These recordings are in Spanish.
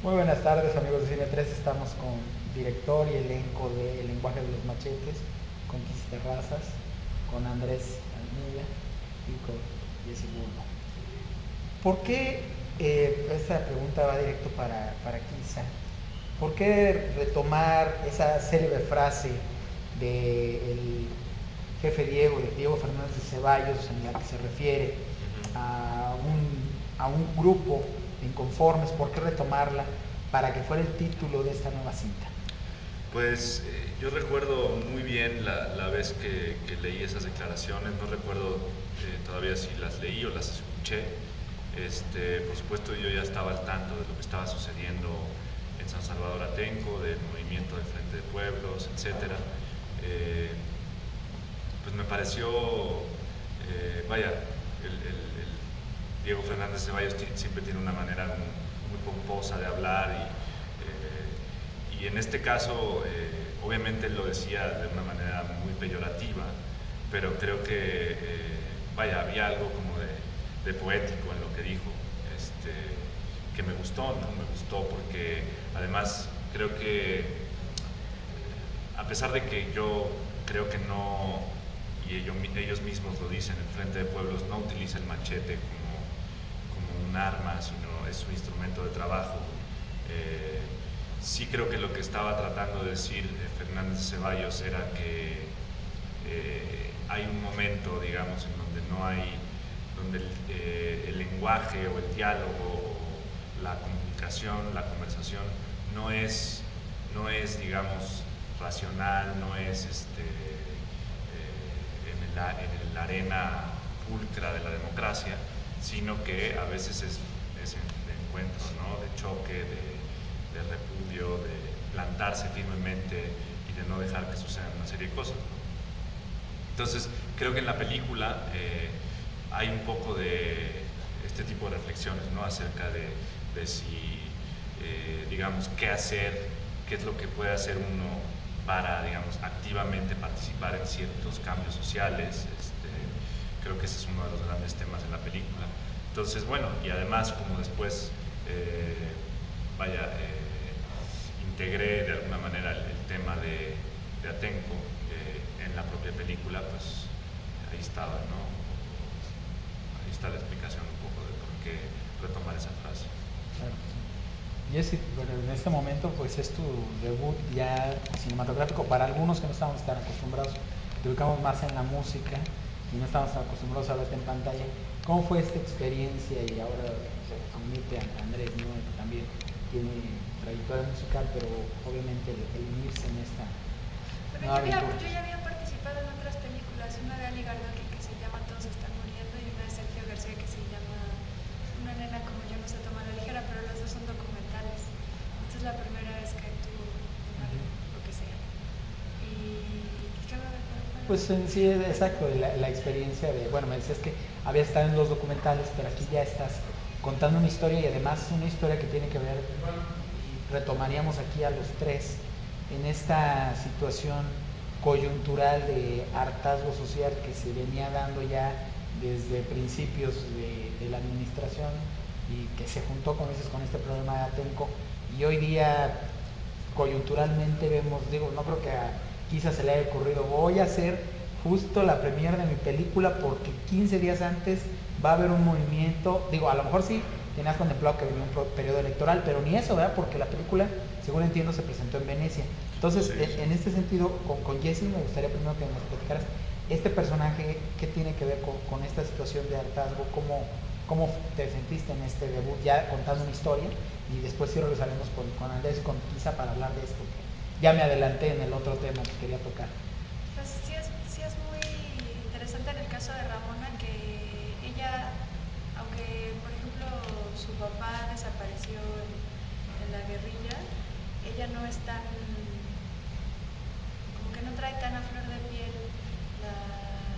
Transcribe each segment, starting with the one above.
Muy buenas tardes amigos de Cine 3, estamos con director y elenco de El lenguaje de los machetes, con Kis Terrazas, con Andrés Almeida y con Jesse Bulbo. ¿Por qué, esta pregunta va directo para Kisa, por qué retomar esa célebre frase del jefe Diego, de Diego Fernández de Ceballos, en la que se refiere Ujú. a un grupo de inconformes? ¿Por qué retomarla para que fuera el título de esta nueva cinta? Pues yo recuerdo muy bien la vez que leí esas declaraciones, no recuerdo todavía si las leí o las escuché. Por supuesto yo ya estaba al tanto de lo que estaba sucediendo en San Salvador Atenco, del movimiento del Frente de Pueblos, etcétera. Eh, pues me pareció, vaya, el Diego Fernández Ceballos siempre tiene una manera muy pomposa de hablar y en este caso, obviamente él lo decía de una manera muy peyorativa, pero creo que, vaya, había algo como de poético en lo que dijo, que me gustó, ¿no? Me gustó porque además creo que a pesar de que yo creo que no, y ellos mismos lo dicen, el Frente de Pueblos no utiliza el machete como un arma, sino es un instrumento de trabajo. Eh, sí creo que lo que estaba tratando de decir Fernández Ceballos era que hay un momento, digamos, en donde no hay, donde el lenguaje o el diálogo o la comunicación, la conversación no es, no es digamos, racional, no es en la arena pulcra de la democracia, sino que a veces es de encuentro, ¿no? De choque, de repudio, de plantarse firmemente y de no dejar que sucedan una serie de cosas, ¿no? Entonces, creo que en la película hay un poco de este tipo de reflexiones, ¿no? Acerca de si, digamos, qué hacer, qué es lo que puede hacer uno para, digamos, activamente participar en ciertos cambios sociales. Creo que ese es uno de los grandes temas de la película. Entonces, bueno, y además, como después, eh, vaya, integré de alguna manera el tema de Atenco en la propia película, pues ahí estaba, ¿no? Un poco, ahí está la explicación un poco de por qué retomar esa frase. Claro que sí. Jesse, bueno, en este momento pues es tu debut ya cinematográfico. Para algunos que no estamos tan acostumbrados, que te ubicamos más en la música y no estamos tan acostumbrados a verte en pantalla, ¿cómo fue esta experiencia? Y ahora, o sea, unirte a Andrés, ¿no? Que también tiene trayectoria musical, pero obviamente el unirse en esta Bueno, nueva aventura. yo ya había participado en otras películas, una de Ali Gardoqui que se llama Todos están muriendo y una de Sergio García que se llama Una nena como yo no sé tomar la ligera, pero las dos son documentales. Esta es la primera vez que actúo en Ujú. algo, lo que sea. ¿Y qué cuál era la Pues en pregunta? sí, exacto, la experiencia de, bueno, me decías que habías estado en los documentales, pero aquí ya estás contando una historia y además una historia que tiene que ver, y retomaríamos aquí a los tres, en esta situación coyuntural de hartazgo social que se venía dando ya desde principios de la administración y que se juntó, como dices, con este problema de Atenco y hoy día coyunturalmente vemos, digo, no creo que quizás se le haya ocurrido, voy a hacer justo la premier de mi película porque 15 días antes va a haber un movimiento, digo, a lo mejor sí tenías contemplado que venía un periodo electoral, pero ni eso, ¿verdad? Porque la película, según entiendo, se presentó en Venecia. Entonces, Sí, sí. en este sentido, con Jesse me gustaría primero que nos platicaras este personaje, qué tiene que ver con esta situación de hartazgo, cómo te sentiste en este debut, ya contando una historia, y después sí regresaremos con Andrés y con Kisa para hablar de esto, que ya me adelanté en el otro tema que quería tocar. Pues sí es muy interesante en el caso de Ramona que ella, aunque por ejemplo su papá desapareció en la guerrilla, ella no es tan, como que no trae tan a flor de piel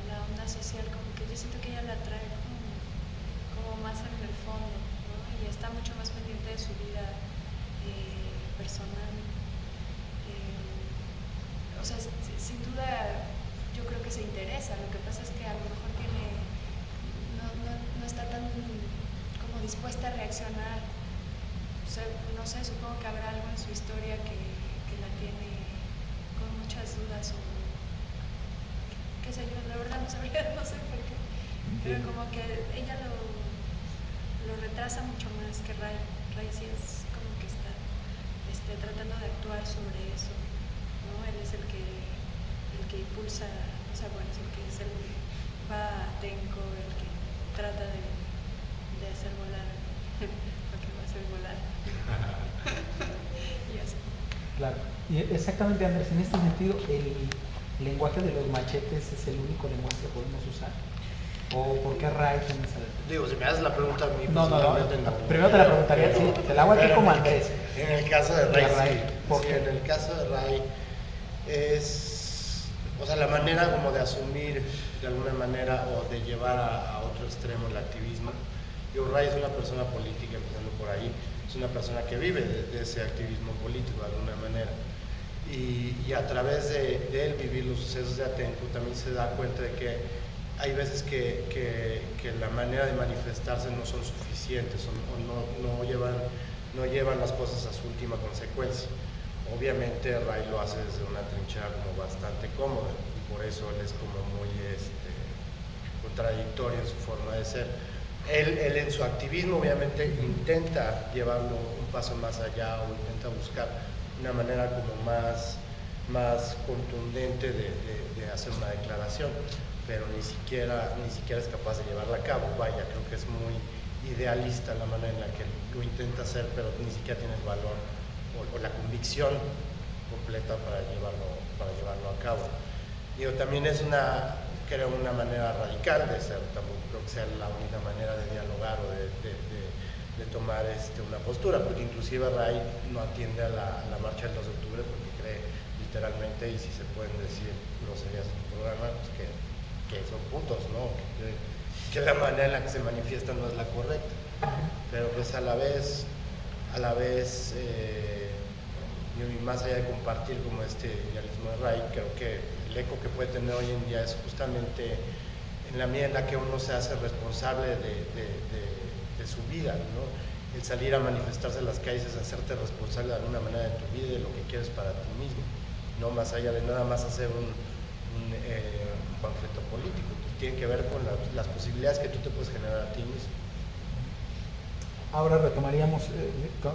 la onda social, como que yo siento que ella la trae como más en el fondo, ¿no? Y está mucho más pendiente de su vida personal. O sea, sin duda yo creo que se interesa, lo que pasa es que a lo mejor no está tan como dispuesta a reaccionar no sé, supongo que habrá algo en su historia que la tiene con muchas dudas o qué sé yo, la verdad no sabría, no sé por qué, pero como que ella lo retrasa mucho más que Ray. Ray sí es como que está tratando de actuar sobre eso, ¿no? Él es el que impulsa, o sea, bueno, es el que va a Tenko, el que trata de hacer volar, porque va a hacer volar. Y así. Claro. Y exactamente, Andrés, en este sentido, el lenguaje de los machetes es el único lenguaje que podemos usar. ¿O por qué Ray tiene esa letra? Digo, si me haces la pregunta a mí, No, personalmente no. primero te la preguntaría, sí, te la hago a ti como Andrés. En el caso de Ray, Ray, ¿por sí, qué? en el caso de Ray es, o sea, la manera como de asumir de alguna manera o de llevar a otro extremo el activismo. Yo, Ray es una persona política, empezando por ahí, es una persona que vive de ese activismo político de alguna manera. Y a través de él vivir los sucesos de Atenco también se da cuenta de que hay veces que la manera de manifestarse no son suficientes o no llevan las cosas a su última consecuencia. Obviamente Ray lo hace desde una trinchera como bastante cómoda y por eso él es como muy contradictorio en su forma de ser. Él en su activismo obviamente intenta llevarlo un paso más allá o intenta buscar una manera como más contundente de hacer una declaración, pero ni siquiera es capaz de llevarla a cabo. Vaya, creo que es muy idealista la manera en la que lo intenta hacer, pero ni siquiera tiene el valor o la convicción completa para llevarlo a cabo. Digo, también es creo una manera radical de ser, tampoco creo que sea la única manera de dialogar o de tomar una postura, porque inclusive Ray no atiende a la marcha del 2 de octubre porque cree literalmente, y si se pueden decir groserías en un programa, pues que son putos, ¿no? Que la manera en la que se manifiestan no es la correcta, pero pues a la vez y más allá de compartir como este idealismo de Ray, creo que el eco que puede tener hoy en día es justamente en la medida en la que uno se hace responsable de su vida, ¿no? El salir a manifestarse en las calles es hacerte responsable de alguna manera de tu vida y de lo que quieres para ti mismo, no más allá de nada más hacer un panfleto político. Tiene que ver con las posibilidades que tú te puedes generar a ti mismo. Ahora retomaríamos,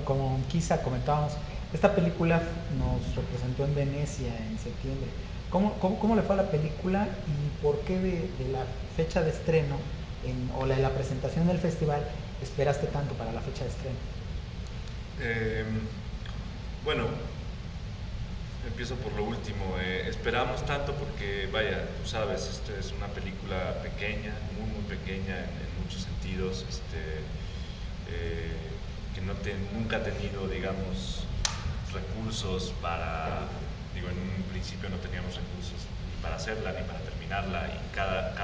como quizá comentábamos, esta película nos representó en Venecia en septiembre. ¿Cómo le fue a la película y por qué de la fecha de estreno o de la presentación del festival esperaste tanto para la fecha de estreno? Bueno, empiezo por lo último. Esperamos tanto porque, vaya, tú sabes, esta es una película pequeña, muy pequeña en muchos sentidos, que nunca ha tenido, digamos, recursos para, digo, en un principio no teníamos recursos ni para hacerla ni para terminarla, y cada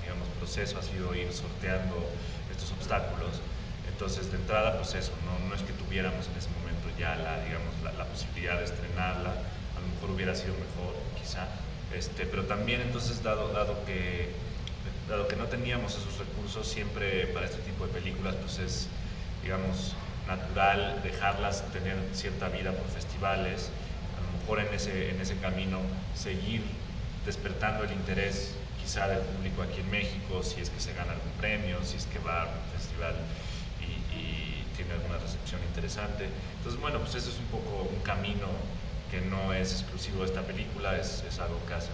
digamos, proceso ha sido ir sorteando estos obstáculos. Entonces, de entrada, pues eso, no es que tuviéramos en ese momento ya la posibilidad de estrenarla, a lo mejor hubiera sido mejor, quizá, pero también entonces, dado que no teníamos esos recursos, siempre para este tipo de películas, pues es, digamos, natural dejarlas tener cierta vida por festivales, a lo mejor en ese camino seguir despertando el interés quizá del público aquí en México, si es que se gana algún premio, si es que va a algún festival y tiene alguna recepción interesante. Entonces, bueno, pues ese es un poco un camino que no es exclusivo de esta película, es algo que hacen,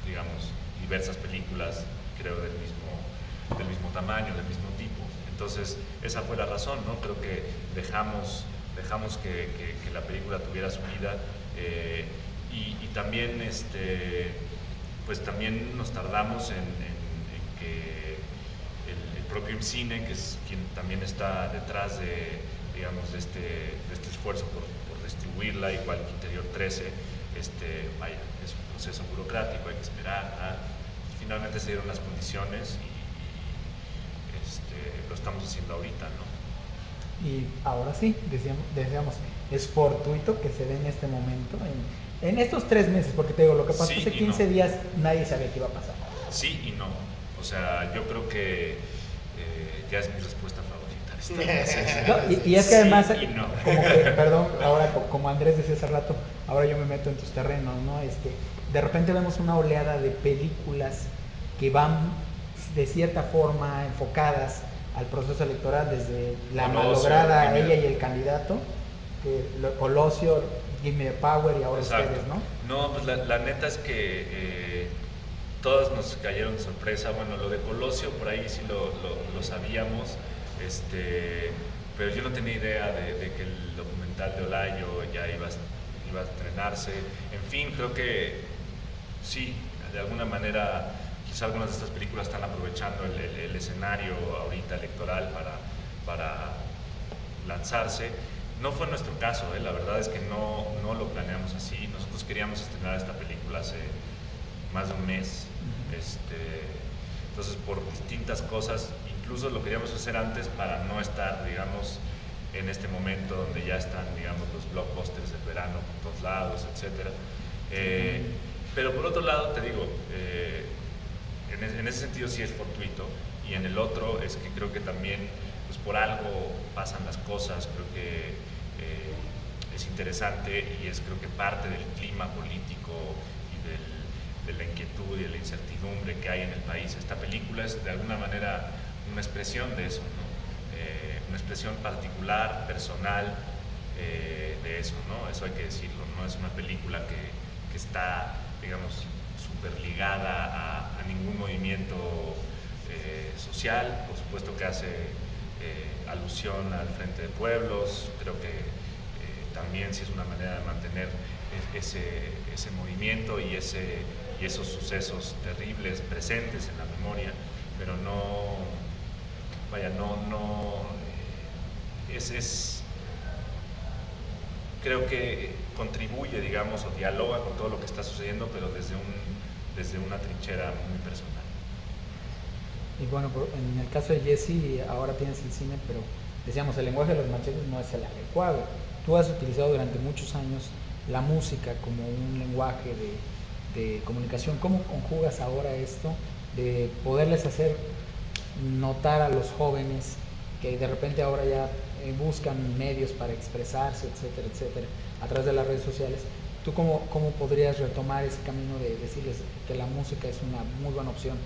digamos, diversas películas, creo, del mismo tamaño, del mismo tipo. Entonces, esa fue la razón, ¿no? Creo que dejamos que la película tuviera su vida, y también, pues también nos tardamos en que el propio IMCINE, que es quien también está detrás de, digamos, de este esfuerzo por distribuirla, igual que Interior 13, vaya, es un proceso burocrático, hay que esperar, finalmente se dieron las condiciones y lo estamos haciendo ahorita, ¿no? Y ahora sí, decíamos, es fortuito que se dé en este momento, en estos 3 meses, porque te digo, lo que pasó Sí hace 15 días, nadie sabía qué iba a pasar. Sí y no. O sea, yo creo que ya es mi respuesta favorita. No, y es que además, sí y no. como que, perdón, ahora como Andrés decía hace rato, ahora yo me meto en tus terrenos, ¿no? De repente vemos una oleada de películas que van de cierta forma enfocadas al proceso electoral, desde La Colosio, malograda Gimme. ella y el candidato, Colosio, Gimme Power y ahora Exacto. ustedes, ¿no? No, pues la neta es que todas nos cayeron de sorpresa. Bueno, lo de Colosio por ahí sí lo sabíamos, pero yo no tenía idea de que el documental de Olayo ya iba a estrenarse. En fin, creo que sí, de alguna manera quizá algunas de estas películas están aprovechando el escenario ahorita electoral para lanzarse. No fue nuestro caso, la verdad es que no lo planeamos así. Nosotros queríamos estrenar esta película hace más de un mes. Entonces, por distintas cosas, incluso lo queríamos hacer antes para no estar, digamos, en este momento donde ya están, digamos, los blockbusters del verano por todos lados, etc. Pero por otro lado, te digo, en ese sentido sí es fortuito, y en el otro es que creo que también, pues por algo pasan las cosas. Creo que es interesante y es, creo que, parte del clima político y de la inquietud y de la incertidumbre que hay en el país. Esta película es de alguna manera una expresión de eso, ¿no? Una expresión particular, personal, de eso, ¿no? Eso hay que decirlo, no es una película que está, digamos, súper ligada a ningún movimiento social. Por supuesto que hace alusión al Frente de Pueblos. Creo que también sí es una manera de mantener ese movimiento y esos sucesos terribles presentes en la memoria, pero no, vaya, creo que contribuye, digamos, o dialoga con todo lo que está sucediendo, pero desde una trinchera muy personal. Y bueno, en el caso de Jesse, ahora tienes el cine, pero decíamos, el lenguaje de los machetes no es el adecuado. Tú has utilizado durante muchos años la música como un lenguaje de comunicación. ¿Cómo conjugas ahora esto de poderles hacer notar a los jóvenes que de repente ahora ya buscan medios para expresarse, etcétera, etcétera, a través de las redes sociales? ¿Tú cómo podrías retomar ese camino de decirles que la música es una muy buena opción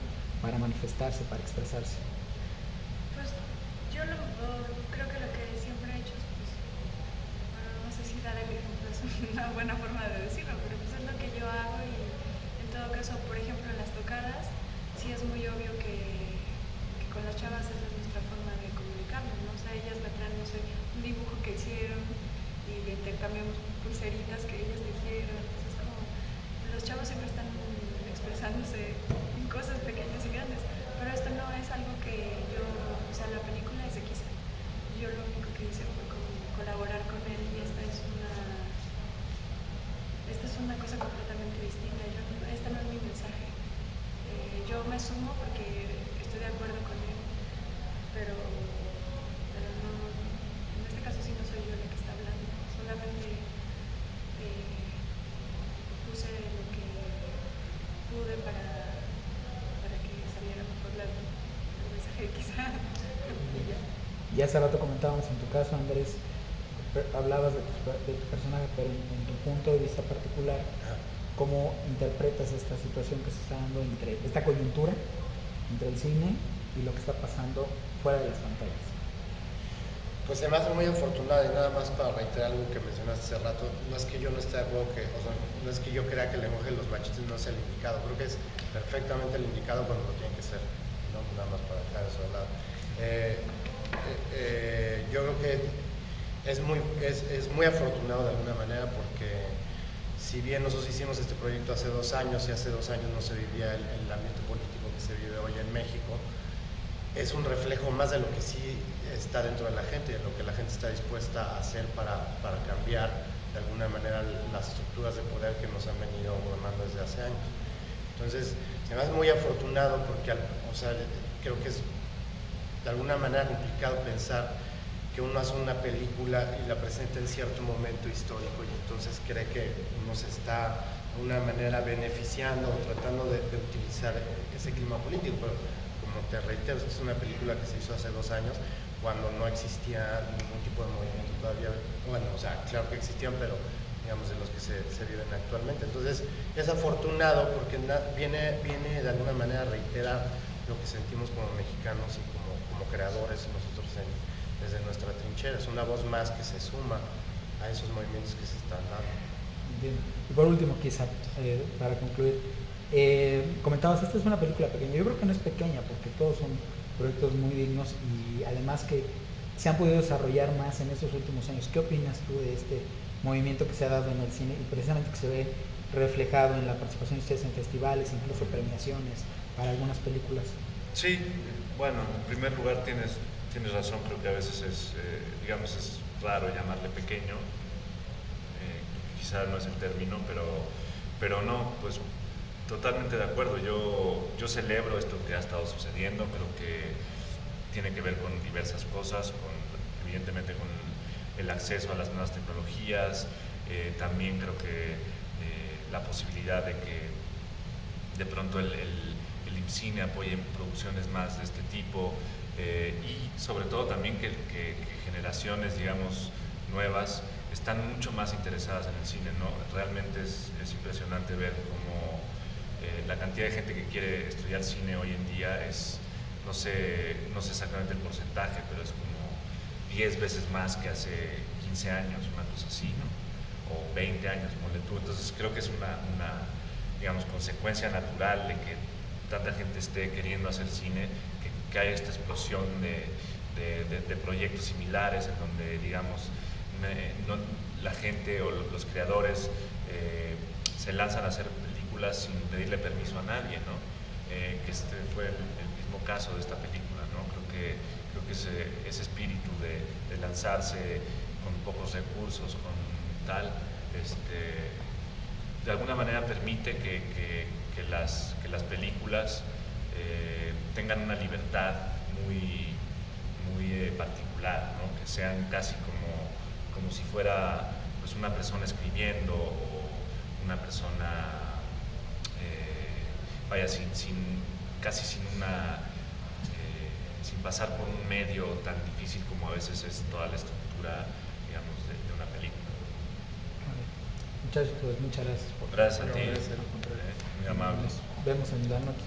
para manifestarse, para expresarse? Pues yo creo que lo que siempre he hecho es, pues, bueno, no sé si dar el ejemplo es una buena forma de decirlo, pero pues es lo que yo hago. Y en todo caso, por ejemplo, en las tocadas, sí es muy obvio que con las chavas esa es nuestra forma de comunicarnos, ¿no? O sea, ellas me traen, no sé, un dibujo que hicieron y intercambiamos pulseritas que ellas tejieron. Entonces, como los chavos siempre están expresándose en cosas pequeñas y grandes, pero esto no es algo que yo, o sea, la película es de Kisa. Yo lo único que hice fue como colaborar con él, y esta es una cosa completamente distinta. Este no es mi mensaje. Yo me sumo porque estoy de acuerdo con él, pero no, en este caso sí no soy yo la que está hablando. Solamente puse lo que pude para que saliera mejor el mensaje, quizá. Y ya. Y hace rato comentábamos en tu caso, Andrés, hablabas de tu personaje, pero en tu punto de vista particular, ¿cómo interpretas esta situación que se está dando entre esta coyuntura, entre el cine y lo que está pasando fuera de las pantallas? Pues se me hace muy afortunado, y nada más para reiterar algo que mencionaste hace rato, no es que yo no esté de acuerdo no es que yo crea que el lenguaje de los machetes no sea el indicado. Creo que es perfectamente el indicado cuando lo tiene que ser, ¿no? Nada más para dejar eso de lado. Yo creo que es muy afortunado de alguna manera, porque si bien nosotros hicimos este proyecto hace 2 años, y hace 2 años no se vivía el ambiente político que se vive hoy en México, es un reflejo más de lo que sí está dentro de la gente, de lo que la gente está dispuesta a hacer para cambiar de alguna manera las estructuras de poder que nos han venido gobernando desde hace años. Entonces, se me hace muy afortunado porque, o sea, creo que es de alguna manera complicado pensar que uno hace una película y la presenta en cierto momento histórico, y entonces cree que uno se está de alguna manera beneficiando o tratando de utilizar ese clima político. Pero como te reitero, es una película que se hizo hace 2 años, cuando no existía ningún tipo de movimiento todavía. Bueno, o sea, claro que existían, pero digamos de los que se viven actualmente. Entonces es afortunado porque viene de alguna manera a reiterar lo que sentimos como mexicanos y como creadores nosotros desde nuestra trinchera. Es una voz más que se suma a esos movimientos que se están dando. Bien. Y por último, quizá, para concluir, comentabas, esta es una película pequeña. Yo creo que no es pequeña porque todos son proyectos muy dignos y además que se han podido desarrollar más en estos últimos años. ¿Qué opinas tú de este movimiento que se ha dado en el cine y precisamente que se ve reflejado en la participación de ustedes en festivales, incluso premiaciones para algunas películas? Sí, bueno, en primer lugar tienes razón, creo que a veces digamos, es raro llamarle pequeño, quizá no es el término, pero no, pues totalmente de acuerdo. Yo celebro esto que ha estado sucediendo, creo que tiene que ver con diversas cosas, evidentemente con el acceso a las nuevas tecnologías, también creo que la posibilidad de que de pronto el IMCINE apoye producciones más de este tipo, y sobre todo también que generaciones, digamos, nuevas están mucho más interesadas en el cine, ¿no? Realmente es impresionante ver cómo la cantidad de gente que quiere estudiar cine hoy en día no sé exactamente el porcentaje, pero es como 10 veces más que hace 15 años, una cosa así, ¿no? O 20 años, ponle tú. Entonces creo que es una digamos, consecuencia natural de que tanta gente esté queriendo hacer cine, que haya esta explosión de proyectos similares en donde, digamos, la gente o los creadores se lanzan a hacer películas sin pedirle permiso a nadie, ¿no? Que este fue el mismo caso de esta película, ¿no? Creo que ese espíritu de lanzarse con pocos recursos, con tal, de alguna manera permite que las películas tengan una libertad muy, muy particular, ¿no? Que sean casi como si fuera pues, una persona escribiendo o una persona, vaya, casi sin pasar por un medio tan difícil como a veces es toda la estructura, digamos, de una película. Muchachos, pues muchas gracias por Gracias a ti, Gracias. muy amable. Nos vemos en la noche.